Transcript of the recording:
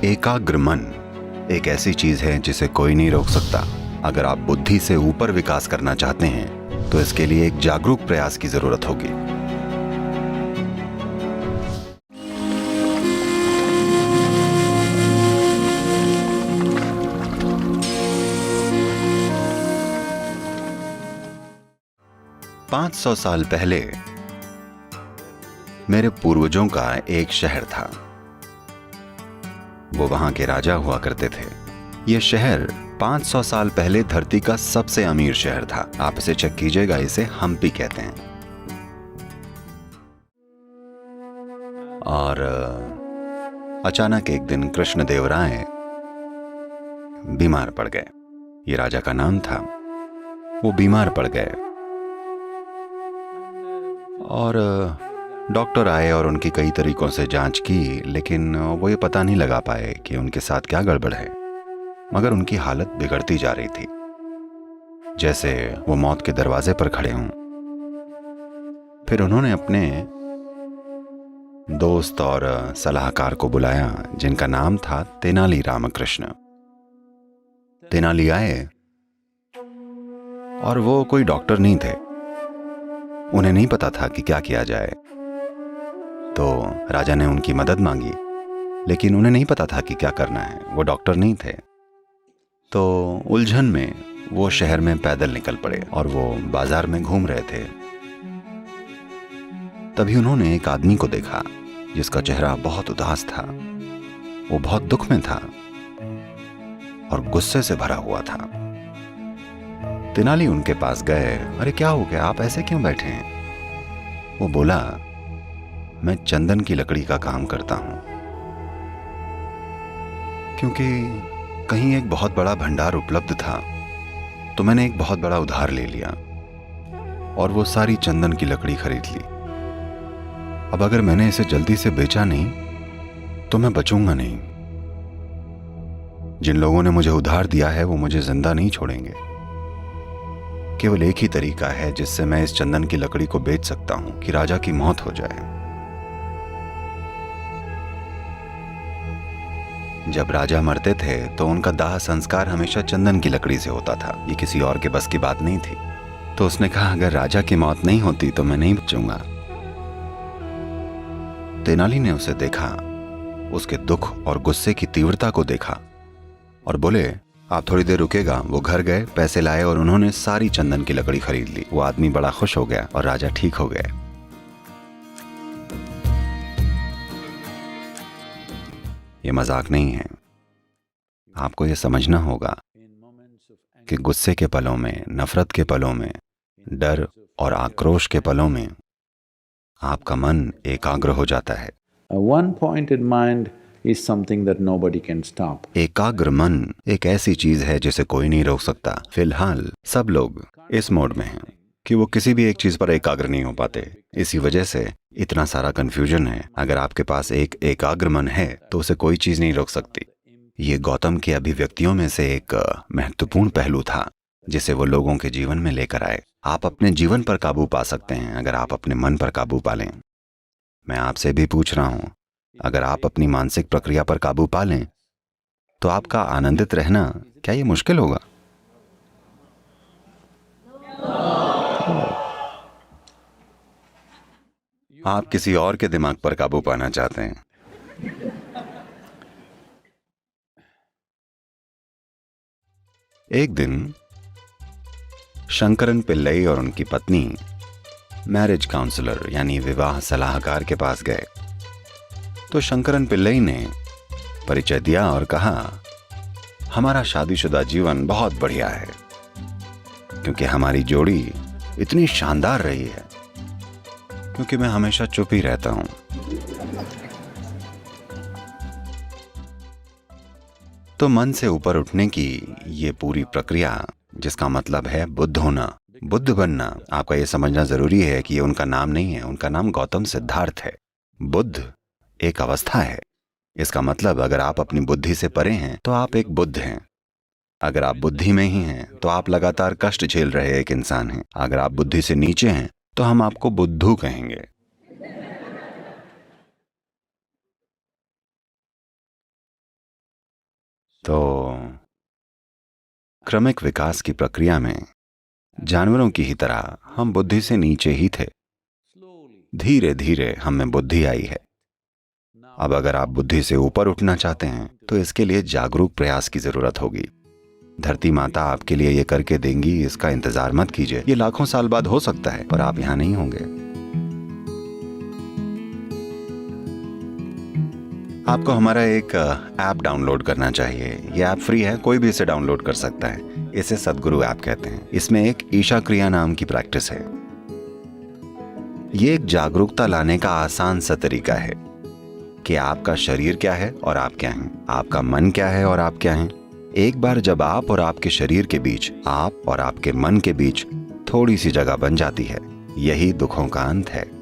एकाग्र मन एक ऐसी चीज है जिसे कोई नहीं रोक सकता। अगर आप बुद्धि से ऊपर विकास करना चाहते हैं तो इसके लिए एक जागरूक प्रयास की जरूरत होगी। पांच 500 साल पहले मेरे पूर्वजों का एक शहर था। वो वहां के राजा हुआ करते थे। ये शहर 500 साल पहले धरती का सबसे अमीर शहर था। आप इसे चेक कीजिएगा, इसे हम्पी कहते हैं। और अचानक एक दिन कृष्णदेवराय बीमार पड़ गए। ये राजा का नाम था। वो बीमार पड़ गए और डॉक्टर आए और उनकी कई तरीकों से जांच की, लेकिन वो ये पता नहीं लगा पाए कि उनके साथ क्या गड़बड़ है। मगर उनकी हालत बिगड़ती जा रही थी, जैसे वो मौत के दरवाजे पर खड़े हों। फिर उन्होंने अपने दोस्त और सलाहकार को बुलाया, जिनका नाम था तेनाली रामकृष्ण। तेनाली आए और वो कोई डॉक्टर नहीं थे। उन्हें नहीं पता था कि क्या किया जाए। तो राजा ने उनकी मदद मांगी, लेकिन उन्हें नहीं पता था कि क्या करना है। वो डॉक्टर नहीं थे। तो उलझन में वो शहर में पैदल निकल पड़े और वो बाजार में घूम रहे थे। तभी उन्होंने एक आदमी को देखा जिसका चेहरा बहुत उदास था। वो बहुत दुख में था और गुस्से से भरा हुआ था। तेनाली उनके पास गए। अरे क्या हो गया, आप ऐसे क्यों बैठे हैं? वो बोला, मैं चंदन की लकड़ी का काम करता हूं, क्योंकि कहीं एक बहुत बड़ा भंडार उपलब्ध था, तो मैंने एक बहुत बड़ा उधार ले लिया और वो सारी चंदन की लकड़ी खरीद ली। अब अगर मैंने इसे जल्दी से बेचा नहीं तो मैं बचूंगा नहीं। जिन लोगों ने मुझे उधार दिया है वो मुझे जिंदा नहीं छोड़ेंगे। केवल एक ही तरीका है जिससे मैं इस चंदन की लकड़ी को बेच सकता हूं कि राजा की मौत हो जाए। जब राजा मरते थे तो उनका दाह संस्कार हमेशा चंदन की लकड़ी से होता था। ये किसी और के बस की बात नहीं थी। तो उसने कहा, अगर राजा की मौत नहीं होती तो मैं नहीं बचूंगा। तेनाली ने उसे देखा, उसके दुख और गुस्से की तीव्रता को देखा और बोले, आप थोड़ी देर रुकेगा। वो घर गए, पैसे लाए और उन्होंने सारी चंदन की लकड़ी खरीद ली। वो आदमी बड़ा खुश हो गया और राजा ठीक हो गए। ये मजाक नहीं है। आपको ये समझना होगा कि गुस्से के पलों में, नफरत के पलों में, डर और आक्रोश के पलों में आपका मन एकाग्र हो जाता है। One-pointed mind is something that nobody can stop. एकाग्र मन एक ऐसी चीज है जिसे कोई नहीं रोक सकता। फिलहाल सब लोग इस मोड में हैं कि वो किसी भी एक चीज पर एकाग्र नहीं हो पाते। इसी वजह से इतना सारा कंफ्यूजन है। अगर आपके पास एक एकाग्र मन है तो उसे कोई चीज नहीं रोक सकती। ये गौतम की अभिव्यक्तियों में से एक महत्वपूर्ण पहलू था जिसे वो लोगों के जीवन में लेकर आए। आप अपने जीवन पर काबू पा सकते हैं अगर आप अपने मन पर काबू पा लें। मैं आपसे भी पूछ रहा हूं, अगर आप अपनी मानसिक प्रक्रिया पर काबू पा लें तो आपका आनंदित रहना क्या ये मुश्किल होगा? आप किसी और के दिमाग पर काबू पाना चाहते हैं। एक दिन शंकरन पिल्लई और उनकी पत्नी मैरिज काउंसलर यानी विवाह सलाहकार के पास गए। तो शंकरन पिल्लई ने परिचय दिया और कहा, हमारा शादीशुदा जीवन बहुत बढ़िया है क्योंकि हमारी जोड़ी इतनी शानदार रही है, क्योंकि मैं हमेशा चुप ही रहता हूं। तो मन से ऊपर उठने की ये पूरी प्रक्रिया, जिसका मतलब है बुद्ध होना, बुद्ध बनना, आपका ये समझना जरूरी है कि ये उनका नाम नहीं है। उनका नाम गौतम सिद्धार्थ है। बुद्ध एक अवस्था है। इसका मतलब अगर आप अपनी बुद्धि से परे हैं तो आप एक बुद्ध हैं। अगर आप बुद्धि में ही हैं तो आप लगातार कष्ट झेल रहे एक इंसान हैं। अगर आप बुद्धि से नीचे हैं तो हम आपको बुद्धू कहेंगे। तो क्रमिक विकास की प्रक्रिया में जानवरों की ही तरह हम बुद्धि से नीचे ही थे। धीरे धीरे हम में बुद्धि आई है। अब अगर आप बुद्धि से ऊपर उठना चाहते हैं तो इसके लिए जागरूक प्रयास की जरूरत होगी। धरती माता आपके लिए ये करके देंगी, इसका इंतजार मत कीजिए। ये लाखों साल बाद हो सकता है, पर आप यहां नहीं होंगे। आपको हमारा एक ऐप डाउनलोड करना चाहिए। ये ऐप फ्री है, कोई भी इसे डाउनलोड कर सकता है। इसे सद्गुरु ऐप कहते हैं। इसमें एक ईशा क्रिया नाम की प्रैक्टिस है। ये एक जागरूकता लाने का आसान सा तरीका है कि आपका शरीर क्या है और आप क्या हैं, आपका मन क्या है और आप क्या हैं। एक बार जब आप और आपके शरीर के बीच, आप और आपके मन के बीच थोड़ी सी जगह बन जाती है, यही दुखों का अंत है।